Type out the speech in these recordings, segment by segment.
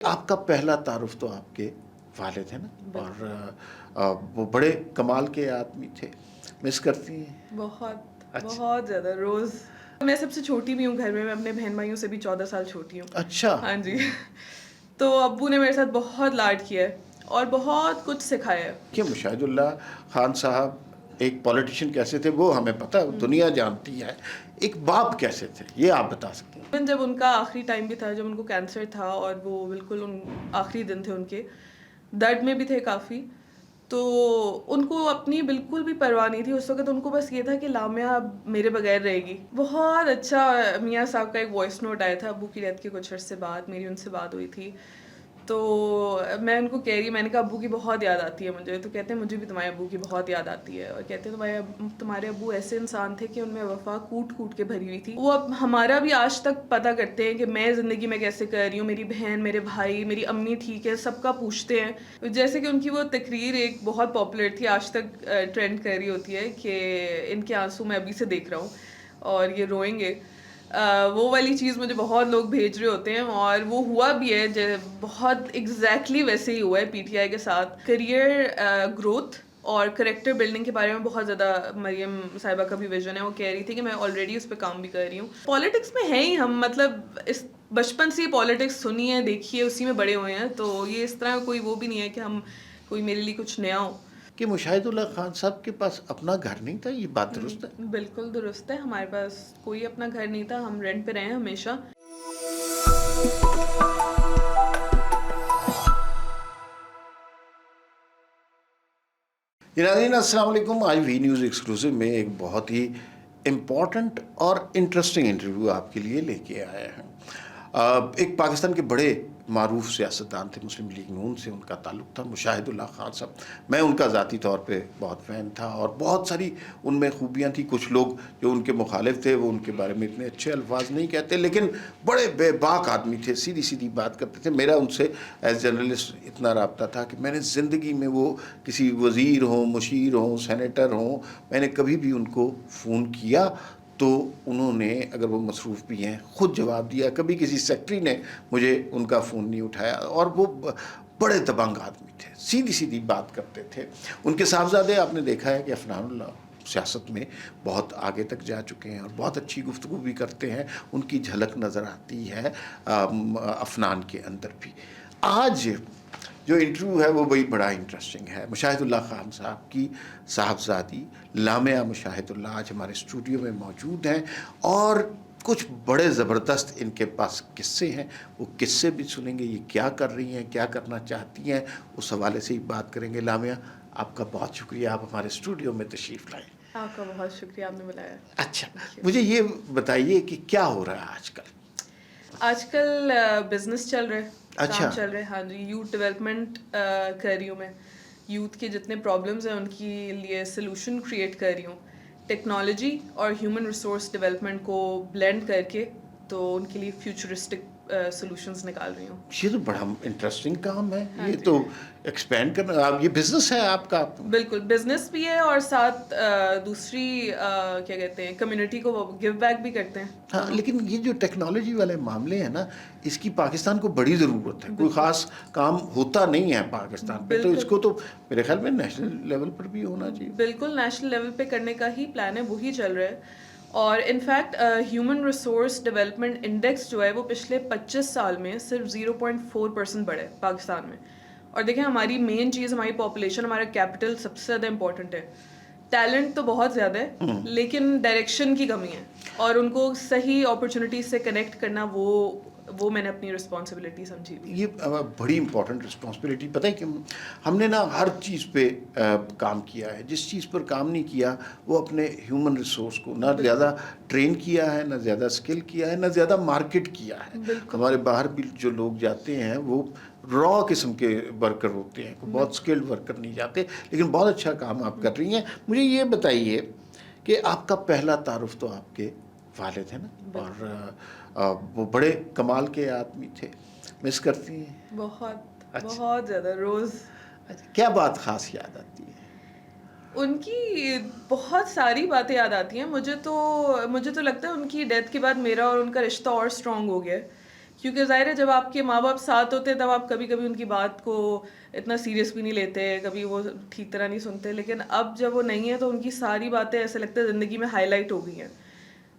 آپ کا پہلا تعارف تو آپ کے والد ہیں نا، اور وہ بڑے کمال کے آدمی تھے. مس کرتی ہیں؟ بہت اچھا بہت زیادہ. روز میں سب سے چھوٹی بھی ہوں گھر میں اپنے بہن بھائیوں سے بھی 14 سال چھوٹی ہوں. اچھا. ہاں جی. تو ابو نے میرے ساتھ بہت لاڈ کیا ہے اور بہت کچھ سکھایا ہے. کہ مشاہد اللہ خان صاحب ایک پولیٹیشین کیسے تھے وہ ہمیں پتہ ہے، دنیا جانتی ہے. ایک باپ کیسے تھے یہ آپ بتا سکتے ہیں؟ جب ان کا آخری ٹائم بھی تھا، جب ان کو کینسر تھا اور وہ بالکل آخری دن تھے ان کے، درد میں بھی تھے کافی، تو ان کو اپنی بالکل بھی پرواہ نہیں تھی اس وقت. ان کو بس یہ تھا کہ لامیا اب میرے بغیر رہے گی. بہت اچھا میاں صاحب کا ایک وائس نوٹ آیا تھا ابو کی ڈیتھ کے کچھ عرصے بعد، میری ان سے بات ہوئی تھی. تو میں ان کو کہہ رہی، میں نے کہا ابو کی بہت یاد آتی ہے مجھے. تو کہتے ہیں مجھے بھی تمہارے ابو کی بہت یاد آتی ہے، اور کہتے ہیں تمہارے ابو ایسے انسان تھے کہ ان میں وفا کوٹ کوٹ کے بھری ہوئی تھی. وہ اب ہمارا بھی آج تک پتہ کرتے ہیں کہ میں زندگی میں کیسے کر رہی ہوں، میری بہن، میرے بھائی، میری امی ٹھیک ہے، سب کا پوچھتے ہیں. جیسے کہ ان کی وہ تقریر ایک بہت پاپولر تھی، آج تک ٹرینڈ کر رہی ہوتی ہے کہ ان کے آنسو میں ابھی سے دیکھ رہا ہوں اور یہ روئیں گے. وہ والی چیز مجھے بہت لوگ بھیج رہے ہوتے ہیں، اور وہ ہوا بھی ہے بہت ایگزیکٹلی ویسے ہی ہوا ہے پی ٹی آئی کے ساتھ. کریئر گروتھ اور کریکٹر بلڈنگ کے بارے میں بہت زیادہ مریم صاحبہ کا بھی ویژن ہے. وہ کہہ رہی تھی کہ میں آلریڈی اس پہ کام بھی کر رہی ہوں. پالیٹکس میں ہے ہی ہم، مطلب اس بچپن سے ہی پالیٹکس سنی ہے، دیکھی ہے، اسی میں بڑے ہوئے ہیں. تو یہ اس طرح کوئی وہ بھی نہیں ہے کہ ہم کوئی میرے لیے کچھ نیا ہو. کہ مشاہد اللہ خان صاحب کے پاس اپنا گھر نہیں تھا، یہ بات درست ہے؟ بالکل درست ہے. ہمارے پاس کوئی اپنا گھر نہیں تھا، ہم رینٹ پہ رہے ہیں ہمیشہ. ناظرین السلام علیکم. آج وی نیوز ایکسکلوسیو میں ایک بہت ہی امپورٹنٹ اور انٹرسٹنگ انٹرویو آپ کے لیے لے کے آئے ہیں. ایک پاکستان کے بڑے معروف سیاستدان تھے، مسلم لیگ نون سے ان کا تعلق تھا، مشاہد اللہ خان صاحب. میں ان کا ذاتی طور پہ بہت فین تھا اور بہت ساری ان میں خوبیاں تھیں. کچھ لوگ جو ان کے مخالف تھے وہ ان کے بارے میں اتنے اچھے الفاظ نہیں کہتے، لیکن بڑے بے باک آدمی تھے، سیدھی سیدھی بات کرتے تھے. میرا ان سے ایز جرنلسٹ اتنا رابطہ تھا کہ میں نے زندگی میں وہ کسی وزیر ہوں، مشیر ہوں، سینیٹر ہوں، میں نے کبھی بھی ان کو فون کیا تو انہوں نے، اگر وہ مصروف بھی ہیں، خود جواب دیا. کبھی کسی سیکٹری نے مجھے ان کا فون نہیں اٹھایا. اور وہ بڑے دبنگ آدمی تھے، سیدھی سیدھی بات کرتے تھے. ان کے صاحبزادے آپ نے دیکھا ہے کہ عفنان اللہ سیاست میں بہت آگے تک جا چکے ہیں اور بہت اچھی گفتگو بھی کرتے ہیں. ان کی جھلک نظر آتی ہے عفنان کے اندر بھی. آج جو انٹرویو ہے وہ بڑا انٹرسٹنگ ہے. مشاہد اللہ خان صاحب کی صاحبزادی لامیا مشاہد اللہ آج ہمارے اسٹوڈیو میں موجود ہیں، اور کچھ بڑے زبردست ان کے پاس قصے ہیں. وہ قصے بھی سنیں گے، یہ کیا کر رہی ہیں، کیا کرنا چاہتی ہیں، اس حوالے سے ہی بات کریں گے. لامیا، آپ کا بہت شکریہ، آپ ہمارے اسٹوڈیو میں تشریف لائیں. آپ کا بہت شکریہ، آپ نے بلایا. اچھا، مجھے یہ بتائیے کہ کیا ہو رہا ہے آج کل؟ آج کل بزنس چل رہے، اچھا. کام چل رہے. ہاں جی، یوتھ ڈیولپمنٹ کر رہی ہوں میں. یوتھ کے جتنے پرابلمز ہیں ان کے لیے سلوشن کریٹ کر رہی ہوں، ٹیکنالوجی اور ہیومن ریسورس ڈیولپمنٹ کو بلینڈ کر کے. تو ان کے لیے فیوچرسٹک سلوشنز نکال رہی ہوں. یہ تو بڑا انٹرسٹنگ کام ہے. ہاں یہ جی. تو ایکسپینڈ کرنا، یہ بزنس ہے آپ کا؟ بالکل بزنس بھی ہے، اور ساتھ دوسری کیا کہتے ہیں، کمیونٹی کو گیو بیک بھی کرتے ہیں. ہاں، لیکن یہ جو ٹیکنالوجی والے معاملے ہیں نا، اس کی پاکستان کو بڑی ضرورت ہے. کوئی خاص کام ہوتا نہیں ہے پاکستان پہ، تو اس کو تو میرے خیال میں نیشنل لیول پر بھی ہونا چاہیے. بالکل نیشنل لیول پہ کرنے کا ہی پلان ہے، وہی چل رہا ہے. اور in fact human resource development index جو ہے وہ پچھلے 25 سال میں صرف 0.4% بڑھے پاکستان میں. اور دیکھیں ہماری مین چیز، ہماری پاپولیشن، ہمارا کیپٹل سب سے زیادہ امپورٹنٹ ہے. ٹیلنٹ تو بہت زیادہ ہے، لیکن ڈائریکشن کی کمی ہے، اور ان کو صحیح اپرچونیٹیز سے کنیکٹ کرنا وہ میں نے اپنی رسپانسبلٹی سمجھی ہوئی ہے. یہ بڑی امپورٹنٹ رسپانسبلٹی. پتہ ہے کہ ہم نے نا ہر چیز پہ کام کیا ہے. جس چیز پر کام نہیں کیا وہ اپنے ہیومن ریسورس کو نہ زیادہ ٹرین کیا ہے، نہ زیادہ اسکل کیا ہے، نہ زیادہ مارکیٹ کیا ہے. ہمارے باہر بھی جو لوگ جاتے ہیں وہ را قسم کے ورکر ہوتے ہیں، بہت اسکلڈ ورکر نہیں جاتے. لیکن بہت اچھا کام آپ کر رہی ہیں. مجھے یہ بتائیے کہ آپ کا پہلا تعارف تو آپ کے والد ہیں نا، اور وہ بڑے کمال کے آدمی تھے. مس کرتی ہیں؟ بہت اچھا. بہت زیادہ. روز کیا بات خاص یاد آتی ہے؟ ان کی بہت ساری باتیں یاد آتی ہیں. مجھے تو لگتا ہے ان کی ڈیتھ کے بعد میرا اور ان کا رشتہ اور اسٹرانگ ہو گیا، کیونکہ ظاہر ہے جب آپ کے ماں باپ ساتھ ہوتے ہیں تب آپ کبھی کبھی ان کی بات کو اتنا سیریس بھی نہیں لیتے، کبھی وہ ٹھیک طرح نہیں سنتے، لیکن اب جب وہ نہیں ہے تو ان کی ساری باتیں ایسے لگتا ہے زندگی میں ہائی لائٹ ہو گئی ہیں.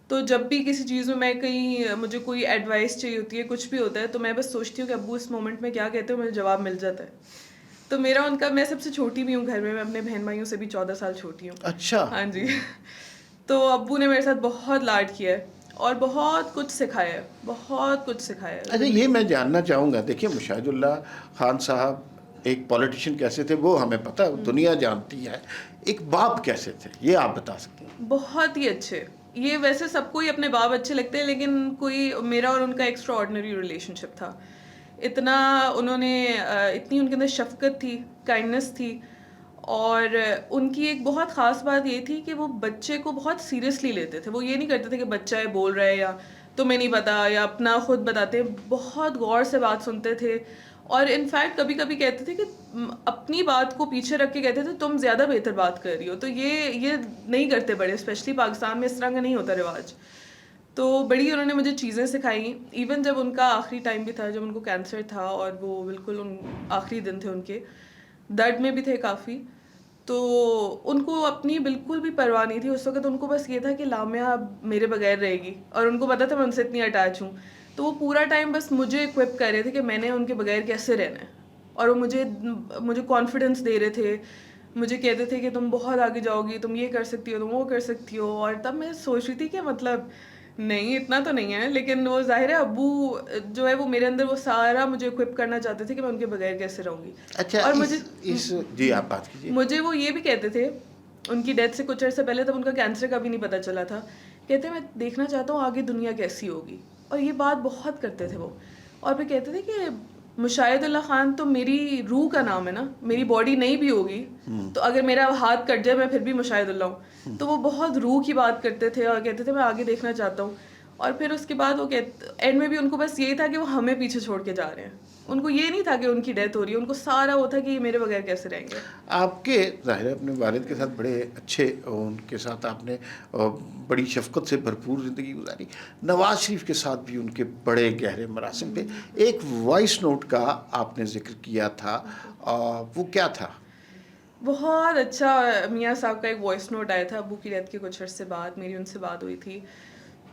تو جب بھی کسی چیز میں کہیں مجھے کوئی ایڈوائس چاہیے ہوتی ہے، کچھ بھی ہوتا ہے، تو میں بس سوچتی ہوں کہ ابو اس مومنٹ میں کیا کہتے ہیں، مجھے جواب مل جاتا ہے. تو میرا ان کا، میں سب سے چھوٹی بھی ہوں گھر میں اپنے بہن بھائیوں سے بھی 14 سال چھوٹی ہوں. اچھا. ہاں جی. تو ابو نے میرے ساتھ بہت لاڈ کیا ہے اور بہت کچھ سکھایا ہے، بہت کچھ سکھایا ہے. اچھا، یہ میں جاننا چاہوں گا، دیکھیے مشاہد اللہ خان صاحب ایک پولیٹیشین کیسے تھے وہ ہمیں پتہ ہے، دنیا جانتی ہے. ایک باپ کیسے تھے یہ آپ بتا سکتے ہیں؟ بہت ہی اچھے. یہ ویسے سب کو ہی اپنے باپ اچھے لگتے ہیں، لیکن کوئی میرا اور ان کا ایکسٹرا آرڈنری ریلیشن شپ تھا. اتنا انہوں نے اتنی ان کے اندر شفقت تھی، کائنڈنس تھی، اور ان کی ایک بہت خاص بات یہ تھی کہ وہ بچے کو بہت سیریسلی لیتے تھے. وہ یہ نہیں کرتے تھے کہ بچہ ہے بول رہا ہے یا تمہیں نہیں پتا یا اپنا خود بتاتے. بہت غور سے بات سنتے تھے، اور انفیکٹ کبھی کبھی کہتے تھے کہ اپنی بات کو پیچھے رکھ کے کہتے تھے تم زیادہ بہتر بات کر رہی ہو. تو یہ نہیں کرتے بڑے، اسپیشلی پاکستان میں اس طرح کا نہیں ہوتا رواج. تو بڑی انہوں نے مجھے چیزیں سکھائیں. ایون جب ان کا آخری ٹائم بھی تھا، جب ان کو کینسر تھا اور وہ بالکل آخری دن تھے ان کے، درد میں بھی تھے کافی، تو ان کو اپنی بالکل بھی پرواہ نہیں تھی اس وقت. ان کو بس یہ تھا کہ لامیا اب میرے بغیر رہے گی، اور ان کو پتا تھا میں ان سے اتنی اٹیچ ہوں. تو وہ پورا ٹائم بس مجھے اکوپ کر رہے تھے کہ میں نے ان کے بغیر کیسے رہنا ہے، اور وہ مجھے کانفیڈنس دے رہے تھے. مجھے کہتے تھے کہ تم بہت آگے جاؤ گی، تم یہ کر سکتی ہو، تم وہ کر سکتی ہو. اور تب میں سوچ رہی تھی کہ مطلب نہیں اتنا تو نہیں ہے، لیکن وہ ظاہر ہے ابو جو ہے وہ میرے اندر وہ سارا مجھے اکوپ کرنا چاہتے تھے کہ میں ان کے بغیر کیسے رہوں گی. اچھا، اور جی آپ بات کیجیے. مجھے وہ یہ بھی کہتے تھے ان کی ڈیتھ سے کچھ عرصے پہلے، تب ان کا کینسر کا بھی نہیں پتہ چلا تھا، کہتے میں دیکھنا چاہتا ہوں آگے دنیا کیسی ہوگی. اور یہ بات بہت کرتے تھے وہ. اور پھر کہتے تھے کہ مشاہد اللہ خان تو میری روح کا نام ہے نا، میری باڈی نہیں بھی ہوگی تو اگر میرا ہاتھ کٹ جائے میں پھر بھی مشاہد اللہ ہوں. تو وہ بہت روح کی بات کرتے تھے اور کہتے تھے میں آگے دیکھنا چاہتا ہوں. اور پھر اس کے بعد وہ اینڈ میں بھی ان کو بس یہی تھا کہ وہ ہمیں پیچھے چھوڑ کے جا رہے ہیں. ان کو یہ نہیں تھا کہ ان کی ڈیتھ ہو رہی ہے، ان کو سارا وہ تھا کہ یہ میرے بغیر کیسے رہیں گے. آپ کے ظاہر ہے اپنے والد کے ساتھ بڑے اچھے، ان کے ساتھ آپ نے بڑی شفقت سے بھرپور زندگی گزاری. نواز شریف کے ساتھ بھی ان کے بڑے گہرے مراسم تھے. ایک وائس نوٹ کا آپ نے ذکر کیا تھا، وہ کیا تھا؟ بہت اچھا. میاں صاحب کا ایک وائس نوٹ آیا تھا ابو کی ڈیتھ کے کچھ عرصے بعد، میری ان سے بات ہوئی تھی.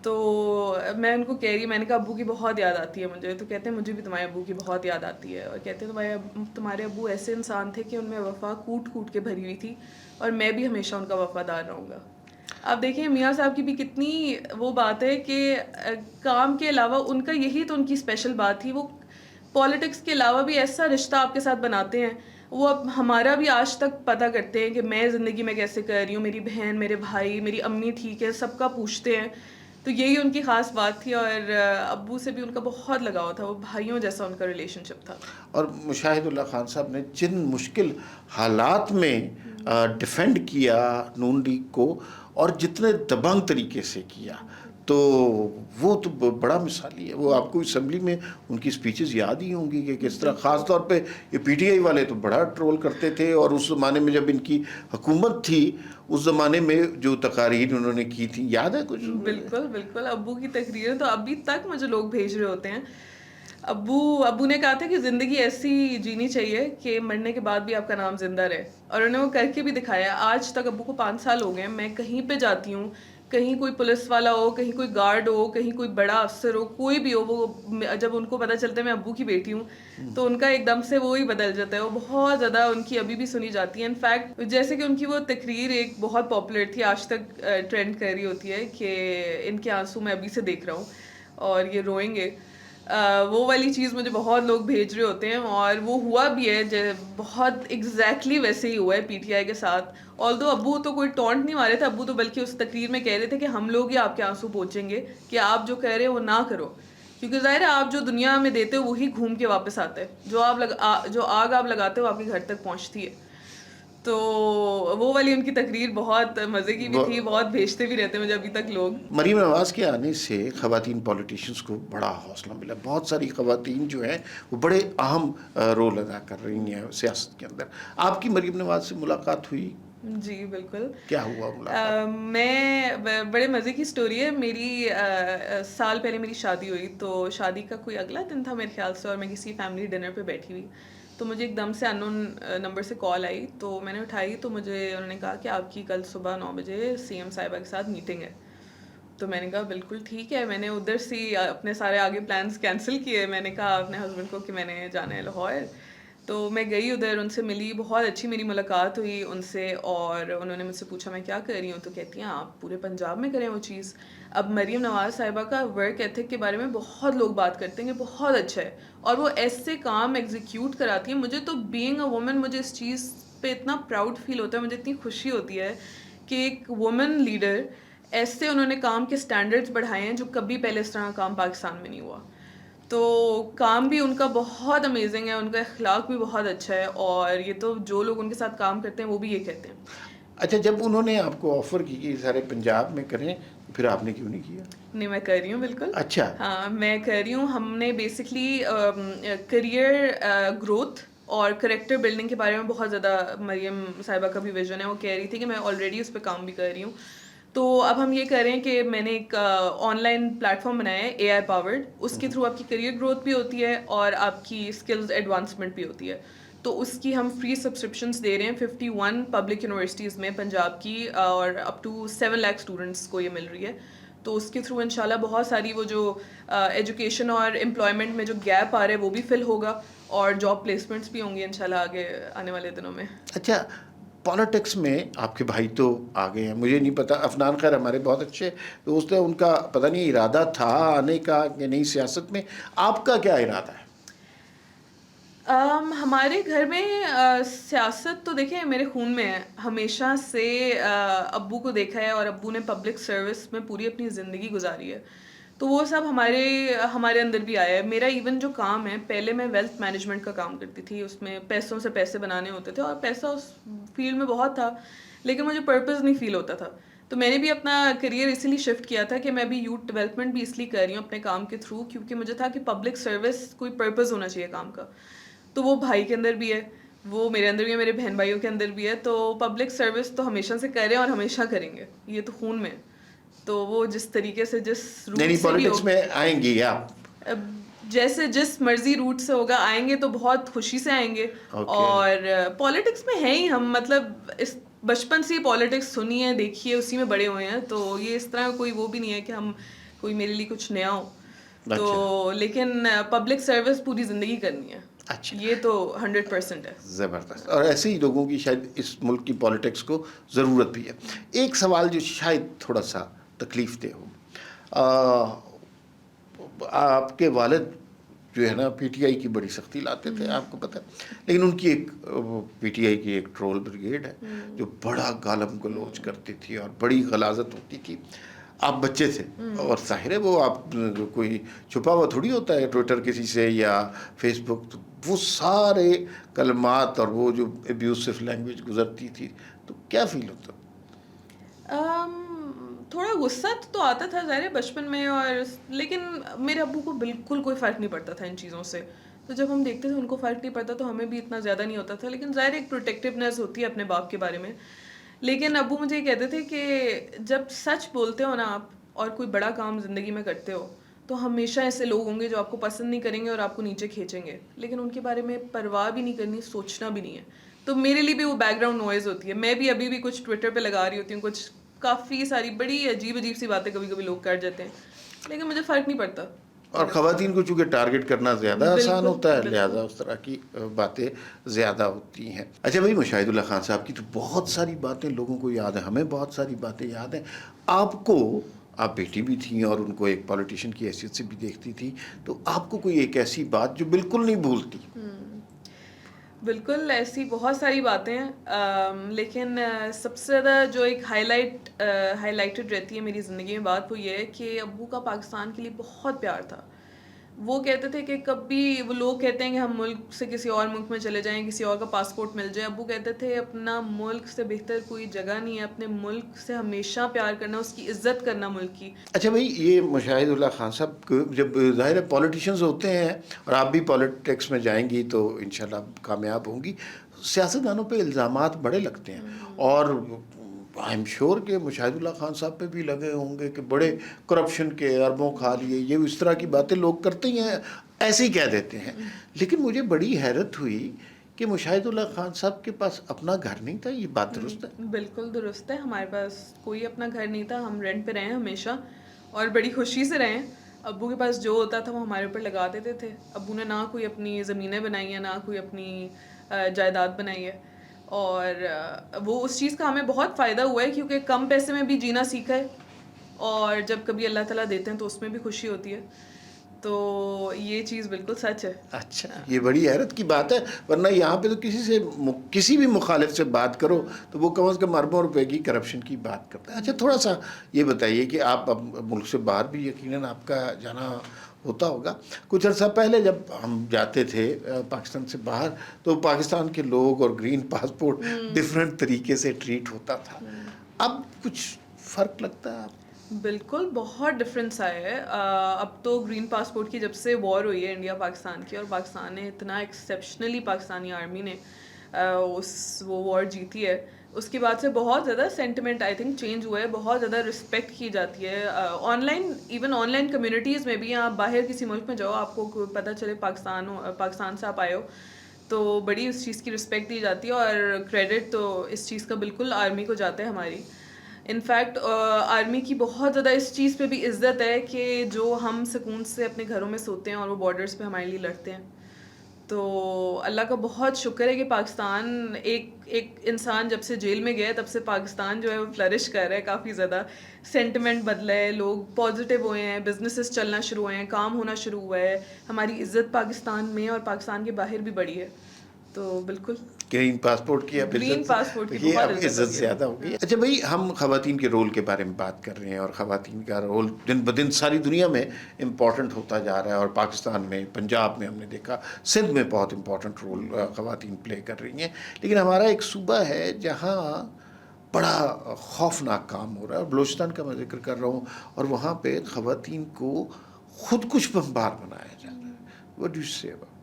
تو میں ان کو کہہ رہی، میں نے کہا ابو کی بہت یاد آتی ہے مجھے. تو کہتے ہیں مجھے بھی تمہارے ابو کی بہت یاد آتی ہے، اور کہتے ہیں تمہارے ابو ایسے انسان تھے کہ ان میں وفا کوٹ کوٹ کے بھری ہوئی تھی، اور میں بھی ہمیشہ ان کا وفادار رہوں گا. آپ دیکھیں میاں صاحب کی بھی کتنی وہ بات ہے کہ کام کے علاوہ ان کا یہی تو ان کی اسپیشل بات تھی. وہ پالیٹکس کے علاوہ بھی ایسا رشتہ آپ کے ساتھ بناتے ہیں. وہ اب ہمارا بھی آج تک پتہ کرتے ہیں کہ میں زندگی میں کیسے کر رہی ہوں، میری بہن، میرے بھائی، میری امی ٹھیک ہے، سب کا پوچھتے ہیں. تو یہی ان کی خاص بات تھی. اور ابو سے بھی ان کا بہت لگاؤ تھا، وہ بھائیوں جیسا ان کا ریلیشن شپ تھا. اور مشاہد اللہ خان صاحب نے جن مشکل حالات میں ڈیفینڈ کیا نون لیگ کو، اور جتنے دبنگ طریقے سے کیا، تو وہ تو بڑا مثالی ہے. وہ آپ کو اسمبلی میں ان کی اسپیچز یاد ہی ہوں گی کہ کس طرح، خاص طور پہ یہ پی ٹی آئی والے تو بڑا ٹرول کرتے تھے. اور اس زمانے میں جب ان کی حکومت تھی، اس زمانے میں جو تقاریر انہوں نے کی تھی، یاد ہے کچھ؟ بالکل بالکل. ابو کی تقریریں تو ابھی تک مجھے لوگ بھیج رہے ہوتے ہیں. ابو نے کہا تھا کہ زندگی ایسی جینی چاہیے کہ مرنے کے بعد بھی آپ کا نام زندہ رہے، اور انہوں نے وہ کر کے بھی دکھایا. آج تک ابو کو 5 سال ہو گئے ہیں، میں کہیں پہ جاتی ہوں، کہیں کوئی پولیس والا ہو، کہیں کوئی گارڈ ہو، کہیں کوئی بڑا افسر ہو، کوئی بھی ہو، وہ جب ان کو پتہ چلتا ہے میں ابو کی بیٹی ہوں تو ان کا ایک دم سے وہی بدل جاتا ہے. وہ بہت زیادہ ان کی ابھی بھی سنی جاتی ہے. انفیکٹ جیسے کہ ان کی وہ تقریر ایک بہت پاپولر تھی، آج تک ٹرینڈ کر رہی ہوتی ہے کہ ان کے آنسو میں ابھی سے دیکھ رہا ہوں اور یہ روئیں گے. وہ والی چیز مجھے بہت لوگ بھیج رہے ہوتے ہیں، اور وہ ہوا بھی ہے، بہت ایگزیکٹلی ویسے ہی ہوا ہے پی ٹی آئی کے ساتھ. آلدو ابو تو کوئی ٹونٹ نہیں مارے تھے، ابو تو بلکہ اس تقریر میں کہہ رہے تھے کہ ہم لوگ ہی آپ کے آنسو پہنچیں گے کہ آپ جو کہہ رہے ہیں وہ نہ کرو، کیونکہ ظاہر ہے آپ جو دنیا میں دیتے ہو وہی گھوم کے واپس آتا ہے. جو آگ آپ لگاتے ہو آپ کے گھر تک پہنچتی ہے. تو وہ والی ان کی تقریر بہت مزے کی بھی تھی، بہت بھیجتے بھی رہتے ہیں مجھے ابھی تک لوگ. مریم نواز کے آنے سے خواتین پولیٹیشینس کو بڑا حوصلہ ملا. بہت ساری خواتین جو ہیں وہ بڑے اہم رول ادا کر رہی ہیں سیاست کے اندر. آپ کی مریم نواز سے ملاقات ہوئی؟ جی بالکل. کیا ہوا ملاقات؟ میں بڑے مزے کی سٹوری ہے میری. سال پہلے میری شادی ہوئی, تو شادی کا کوئی اگلا دن تھا میرے خیال سے, اور میں کسی فیملی ڈنر پہ بیٹھی ہوئی, تو مجھے ایک دم سے ان نون نمبر سے کال آئی. تو میں نے اٹھائی, تو مجھے انہوں نے کہا کہ آپ کی کل صبح 9 بجے سی ایم صاحبہ کے ساتھ میٹنگ ہے. تو میں نے کہا بالکل ٹھیک ہے. میں نے ادھر سے اپنے سارے آگے پلانس کینسل کیے. میں نے کہا اپنے ہسبینڈ کو کہ میں نے جانا ہے لاہور. تو میں گئی ادھر, ان سے ملی, بہت اچھی میری ملاقات ہوئی ان سے, اور انہوں نے مجھ سے پوچھا میں کیا کر رہی ہوں. تو کہتی ہیں آپ پورے پنجاب میں کریں وہ چیز. اب مریم نواز صاحبہ کا ورک ایتھک کے بارے میں بہت لوگ بات کرتے ہیں کہ بہت اچھا ہے, اور وہ ایسے کام ایگزیکیوٹ کراتی ہیں. مجھے تو بینگ اے وومن مجھے اس چیز پہ اتنا پراؤڈ فیل ہوتا ہے, مجھے اتنی خوشی ہوتی ہے کہ ایک وومن لیڈر ایسے انہوں نے کام کے اسٹینڈرڈس بڑھائے ہیں جو کبھی پہلے اس طرح کا کام پاکستان میں نہیں ہوا. تو کام بھی ان کا بہت امیزنگ ہے, ان کا اخلاق بھی بہت اچھا ہے, اور یہ تو جو لوگ ان کے ساتھ کام کرتے ہیں وہ بھی یہ کہتے ہیں. اچھا, جب انہوں نے آپ کو آفر کی کہ سارے پنجاب میں کریں, پھر آپ نے کیوں نہیں کیا؟ نہیں, میں کر رہی ہوں بالکل. اچھا. ہاں میں کر رہی ہوں. ہم نے بیسکلی کریئر گروتھ اور کریکٹر بلڈنگ کے بارے میں بہت زیادہ, مریم صاحبہ کا بھی ویژن ہے, وہ کہہ رہی تھی کہ میں آلریڈی اس پہ کام بھی کر رہی ہوں. تو اب ہم یہ کر رہے ہیں کہ میں نے ایک آن لائن پلیٹ فارم بنایا ہے اے آئی پاورڈ. اس کے تھرو آپ کی کریئر گروتھ بھی ہوتی ہے اور آپ کی اسکلز ایڈوانسمنٹ بھی ہوتی ہے. تو اس کی ہم فری سبسکرپشنس دے رہے ہیں 51 پبلک یونیورسٹیز میں پنجاب کی, اور اپ ٹو 7 لاکھ اسٹوڈنٹس کو یہ مل رہی ہے. تو اس کے تھرو انشاءاللہ بہت ساری وہ جو ایجوکیشن اور امپلائمنٹ میں جو گیپ آ رہا ہے وہ بھی فل ہوگا, اور جاب پلیسمنٹس بھی ہوں گی انشاءاللہ آگے آنے والے دنوں میں. اچھا, پالیٹکس میں آپ کے بھائی تو آگے ہیں, مجھے نہیں پتا, عفنان خیر ہمارے بہت اچھے دوست ہیں, ان کا پتہ نہیں ارادہ تھا آنے کا کہ نہیں سیاست میں, آپ کا کیا ارادہ ہے؟ ہمارے گھر میں سیاست تو دیکھیں میرے خون میں ہے. ہمیشہ سے ابو کو دیکھا ہے, اور ابو نے پبلک سروس میں پوری اپنی زندگی گزاری ہے, تو وہ سب ہمارے اندر بھی آیا ہے. میرا ایون جو کام ہے, پہلے میں ویلتھ مینجمنٹ کا کام کرتی تھی, اس میں پیسوں سے پیسے بنانے ہوتے تھے, اور پیسہ اس فیلڈ میں بہت تھا, لیکن مجھے پرپز نہیں فیل ہوتا تھا. تو میں نے بھی اپنا کریئر اسی لیے شفٹ کیا تھا کہ میں بھی یوتھ ڈیولپمنٹ بھی اس لیے کر رہی ہوں اپنے کام کے تھرو, کیونکہ مجھے تھا کہ پبلک سروس کوئی پرپز ہونا چاہیے کام کا. تو وہ بھائی کے اندر بھی ہے, وہ میرے اندر بھی ہے, میرے بہن بھائیوں کے اندر بھی ہے. تو پبلک سروس تو ہمیشہ سے کریں اور ہمیشہ کریں گے, یہ تو خون میں. تو وہ جس طریقے سے جس روٹ سے بھی پالیٹکس میں آئیں گی آپ؟ جیسے جس مرضی روٹ سے ہوگا آئیں گے, تو بہت خوشی سے آئیں گے. اور پالیٹکس میں ہیں ہی ہم, مطلب اس بچپن سے ہی پالیٹکس سنی ہے, دیکھی ہے, اسی میں بڑے ہوئے ہیں. تو یہ اس طرح کوئی وہ بھی نہیں ہے کہ ہم کوئی میرے لیے کچھ نیا ہو. تو لیکن پبلک سروس پوری زندگی کرنی ہے. اچھا, یہ تو 100% ہے. زبردست. اور ایسے ہی لوگوں کی شاید اس ملک کی پالیٹکس کو ضرورت بھی ہے. ایک سوال جو شاید تھوڑا سا تکلیف دہ ہو, آپ کے والد جو ہے نا پی ٹی آئی کی بڑی سختی لاتے تھے, آپ کو پتہ ہے, لیکن ان کی ایک پی ٹی آئی کی ایک ٹرول بریگیڈ ہے جو بڑا گالم گلوچ کرتی تھی اور بڑی غلاظت ہوتی تھی. آپ بچے تھے, اور ظاہر ہے وہ آپ کوئی چھپا ہوا تھوڑی ہوتا ہے ٹویٹر کسی سے یا فیس بک, تو وہ سارے کلمات اور وہ جو ابیوسو لینگویج گزرتی تھی, تو کیا فیل ہوتا؟ تھوڑا غصہ تو آتا تھا ظاہر ہے بچپن میں, اور لیکن میرے ابو کو بالکل کوئی فرق نہیں پڑتا تھا ان چیزوں سے. تو جب ہم دیکھتے تھے ان کو فرق نہیں پڑتا, تو ہمیں بھی اتنا زیادہ نہیں ہوتا تھا. لیکن ظاہر ایک پروٹیکٹیونیس ہوتی ہے اپنے باپ کے بارے میں. لیکن ابو مجھے یہ کہتے تھے کہ جب سچ بولتے ہو نا آپ, اور کوئی بڑا کام زندگی میں کرتے ہو, تو ہمیشہ ایسے لوگ ہوں گے جو آپ کو پسند نہیں کریں گے اور آپ کو نیچے کھینچیں گے, لیکن ان کے بارے میں پرواہ بھی نہیں کرنی, سوچنا بھی نہیں ہے. تو میرے لیے بھی وہ بیک گراؤنڈ نوائز ہوتی ہے. میں بھی ابھی بھی کچھ ٹویٹر پہ لگا رہی ہوتی ہوں, کچھ کافی ساری بڑی عجیب سی باتیں کبھی کبھی لوگ کر جاتے ہیں, لیکن مجھے فرق نہیں پڑتا. اور خواتین کو چونکہ ٹارگٹ کرنا زیادہ آسان ہوتا ہے, لہٰذا اس طرح کی باتیں زیادہ ہوتی ہیں. اچھا بھائی, مشاہد اللہ خان صاحب کی تو بہت ساری باتیں لوگوں کو یاد ہیں, ہمیں بہت ساری باتیں یاد ہیں. آپ کو, آپ بیٹی بھی تھیں اور ان کو ایک پولیٹیشین کی حیثیت سے بھی دیکھتی تھی, تو آپ کو کوئی ایک ایسی بات جو بالکل نہیں بھولتی؟ بالکل ایسی بہت ساری باتیں ہیں, لیکن سب سے زیادہ جو ایک ہائی لائٹڈ رہتی ہے میری زندگی میں بات, وہ یہ ہے کہ ابو کا پاکستان کے لیے بہت پیار تھا. وہ کہتے تھے کہ کبھی وہ لوگ کہتے ہیں کہ ہم ملک سے کسی اور ملک میں چلے جائیں, کسی اور کا پاسپورٹ مل جائے. ابو کہتے تھے اپنا ملک سے بہتر کوئی جگہ نہیں ہے, اپنے ملک سے ہمیشہ پیار کرنا, اس کی عزت کرنا ملک کی. اچھا بھائی, یہ مشاہد اللہ خان صاحب کو جب ظاہر ہے پولیٹیشینز ہوتے ہیں اور آپ بھی پالیٹکس میں جائیں گی تو انشاءاللہ کامیاب ہوں گی, سیاستدانوں پہ الزامات بڑے لگتے ہیں, اور آئی ایم شیور کہ مشاہد اللہ خان صاحب پہ بھی لگے ہوں گے کہ بڑے کرپشن کے اربوں کھا لیے, یہ اس طرح کی باتیں لوگ کرتے ہی ہیں, ایسے ہی کہہ دیتے ہیں. لیکن مجھے بڑی حیرت ہوئی کہ مشاہد اللہ خان صاحب کے پاس اپنا گھر نہیں تھا, یہ بات درست ہے؟ بالکل درست ہے, ہمارے پاس کوئی اپنا گھر نہیں تھا, ہم رینٹ پہ رہے ہیں ہمیشہ اور بڑی خوشی سے رہے ہیں. ابو کے پاس جو ہوتا تھا وہ ہمارے اوپر لگا دیتے تھے. ابو نے نہ کوئی اپنی زمینیں بنائی ہیں, نہ کوئی اپنی جائیداد بنائی ہے, اور وہ اس چیز کا ہمیں بہت فائدہ ہوا ہے کیونکہ کم پیسے میں بھی جینا سیکھا ہے, اور جب کبھی اللہ تعالیٰ دیتے ہیں تو اس میں بھی خوشی ہوتی ہے. تو یہ چیز بالکل سچ ہے. اچھا, یہ بڑی حیرت کی بات ہے, ورنہ یہاں پہ تو کسی بھی مخالف سے بات کرو تو وہ کم از کم اربوں روپے کی کرپشن کی بات کرتا ہے. اچھا, تھوڑا سا یہ بتائیے کہ آپ اب ملک سے باہر بھی یقیناً آپ کا جانا ہوتا ہوگا. کچھ عرصہ پہلے جب ہم جاتے تھے پاکستان سے باہر تو پاکستان کے لوگ اور گرین پاسپورٹ ڈفرینٹ طریقے سے ٹریٹ ہوتا تھا. اب کچھ فرق لگتا ہے آپ؟ بالکل بہت ڈفرینس آیا ہے. اب تو گرین پاسپورٹ کی جب سے وار ہوئی ہے انڈیا پاکستان کی, اور پاکستان نے اتنا ایکسیپشنلی پاکستانی آرمی نے وہ وار جیتی ہے, اس کے بعد سے بہت زیادہ سینٹیمنٹ آئی تھنک چینج ہوا ہے, بہت زیادہ رسپیکٹ کی جاتی ہے on line, even on line communities میں بھی. آپ باہر کسی ملک میں جاؤ, آپ کو پتہ چلے پاکستان سے آپ آئے ہو تو بڑی اس چیز کی رسپیکٹ دی جاتی ہے, اور کریڈٹ تو اس چیز کا بالکل آرمی کو جاتا ہے ہماری. انفیکٹ آرمی کی بہت زیادہ اس چیز پہ بھی عزت ہے کہ جو ہم سکون سے اپنے گھروں میں سوتے ہیں اور وہ بارڈرز پہ ہمارے لیے لڑتے ہیں. تو اللہ کا بہت شکر ہے کہ پاکستان ایک انسان جب سے جیل میں گیا تب سے پاکستان جو ہے وہ فلرش کر رہا ہے, کافی زیادہ سینٹیمنٹ بدلا ہے, لوگ پازیٹیو ہوئے ہیں, بزنسز چلنا شروع ہوئے ہیں, کام ہونا شروع ہوا ہے, ہماری عزت پاکستان میں اور پاکستان کے باہر بھی بڑھی ہے. تو بالکل گرین پاسپورٹ کی اب گرین عزت, پاسپورٹ کی یہ اب بہت عزت زیادہ ہو گئی ہے. اچھا بھائی, ہم خواتین کے رول کے بارے میں بات کر رہے ہیں, اور خواتین کا رول دن بدن ساری دنیا میں امپورٹنٹ ہوتا جا رہا ہے, اور پاکستان میں, پنجاب میں ہم نے دیکھا, سندھ میں بہت امپورٹنٹ رول خواتین پلے کر رہی ہیں. لیکن ہمارا ایک صوبہ ہے جہاں بڑا خوفناک کام ہو رہا ہے, اور بلوچستان کا میں ذکر کر رہا ہوں, اور وہاں پہ خواتین کو خود کش بمبار بنایا جا رہا ہے. What do you say about that?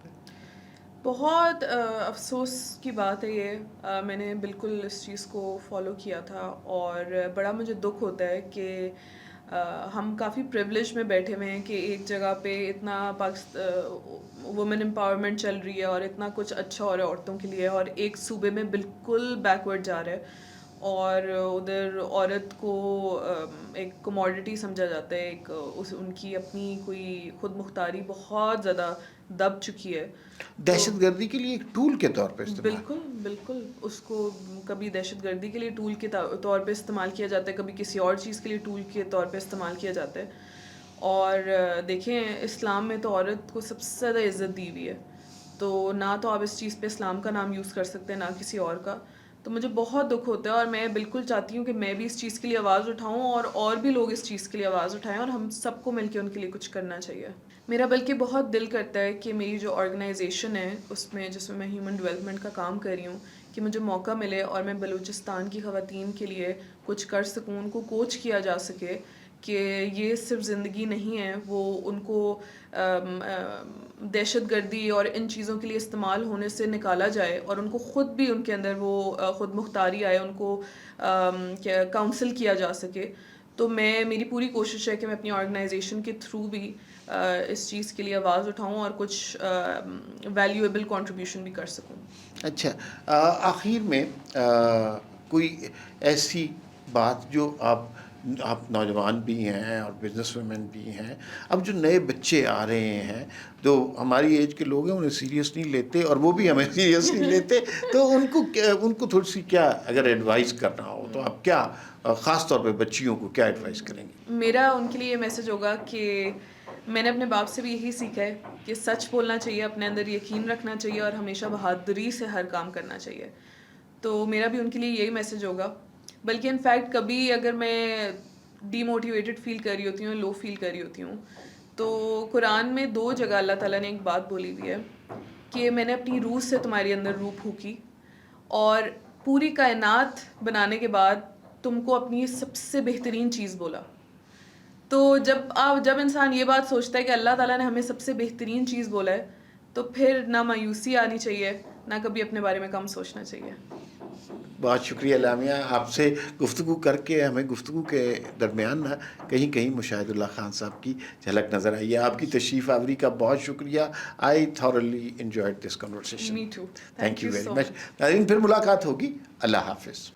بہت افسوس کی بات ہے یہ. میں نے بالکل اس چیز کو فالو کیا تھا, اور بڑا مجھے دکھ ہوتا ہے کہ ہم کافی پریولیج میں بیٹھے ہوئے ہیں کہ ایک جگہ پہ اتنا وومن امپاورمنٹ چل رہی ہے اور اتنا کچھ اچھا ہو رہا ہے عورتوں کے لیے, اور ایک صوبے میں بالکل بیکورڈ جا رہا ہے, اور ادھر عورت کو ایک کموڈٹی سمجھا جاتا ہے, ان کی اپنی کوئی خود مختاری بہت زیادہ دب چکی ہے. دہشت گردی کے لیے ایک ٹول کے طور پہ استعمال. بالکل بالکل, اس کو کبھی دہشت گردی کے لیے ٹول کے طور پہ استعمال کیا جاتا ہے, کبھی کسی اور چیز کے لیے ٹول کے طور پہ استعمال کیا جاتا ہے. اور دیکھیں, اسلام میں تو عورت کو سب سے زیادہ عزت دی ہوئی ہے, تو نہ تو آپ اس چیز پہ اسلام کا نام یوز کر سکتے ہیں, نہ کسی اور کا. تو مجھے بہت دکھ ہوتا ہے, اور میں بالکل چاہتی ہوں کہ میں بھی اس چیز کے لیے آواز اٹھاؤں, اور بھی لوگ اس چیز کے لیے آواز اٹھائیں, اور ہم سب کو مل کے ان کے لیے کچھ کرنا چاہیے. میرا بلکہ بہت دل کرتا ہے کہ میری جو آرگنائزیشن ہے اس میں, جس میں ہیومن ڈیولپمنٹ کا کام کر رہی ہوں, کہ مجھے موقع ملے اور میں بلوچستان کی خواتین کے لیے کچھ کر سکوں, ان کو کوچ کیا جا سکے کہ یہ صرف زندگی نہیں ہے, وہ ان کو دہشت گردی اور ان چیزوں کے لیے استعمال ہونے سے نکالا جائے, اور ان کو خود بھی ان کے اندر وہ خود مختاری آئے, ان کو کاؤنسل کیا جا سکے. تو میری پوری کوشش ہے کہ میں اپنی آرگنائزیشن کے تھرو بھی اس چیز کے لیے آواز اٹھاؤں اور کچھ ویلیویبل کنٹریبیوشن بھی کر سکوں. اچھا, آخر میں کوئی ایسی بات جو آپ نوجوان بھی ہیں اور بزنس ویمن بھی ہیں, اب جو نئے بچے آ رہے ہیں جو ہماری ایج کے لوگ ہیں انہیں سیریس نہیں لیتے اور وہ بھی ہمیں سیریس نہیں لیتے, تو ان کو تھوڑی سی کیا اگر ایڈوائز کرنا ہو تو آپ کیا خاص طور پہ بچیوں کو کیا ایڈوائز کریں گے؟ میرا ان کے لیے یہ میسج ہوگا کہ میں نے اپنے باپ سے بھی یہی سیکھا ہے کہ سچ بولنا چاہیے, اپنے اندر یقین رکھنا چاہیے, اور ہمیشہ بہادری سے ہر کام کرنا چاہیے. تو میرا بھی ان کے لیے یہی میسج ہوگا. بلکہ انفیکٹ کبھی اگر میں ڈی موٹیویٹڈ فیل کر رہی ہوتی ہوں, لو فیل کر رہی ہوتی ہوں, تو قرآن میں 2 جگہ اللہ تعالیٰ نے ایک بات بولی ہوئی ہے کہ میں نے اپنی روح سے تمہارے اندر روح پھونکی اور پوری کائنات بنانے کے بعد تم کو اپنی سب سے بہترین چیز بولا. تو جب انسان یہ بات سوچتا ہے کہ اللہ تعالیٰ نے ہمیں سب سے بہترین چیز بولا ہے تو پھر نہ مایوسی آنی چاہیے نہ کبھی اپنے بارے میں کم سوچنا چاہیے. بہت شکریہ لامیہ. آپ سے گفتگو کر کے ہمیں گفتگو کے درمیان نا کہیں مشاہد اللہ خان صاحب کی جھلک نظر آئی ہے. آپ کی تشریف آوری کا بہت شکریہ. I thoroughly enjoyed this conversation. Me too. Thank you so very much. Much. ناظرین پھر ملاقات ہوگی. اللہ حافظ.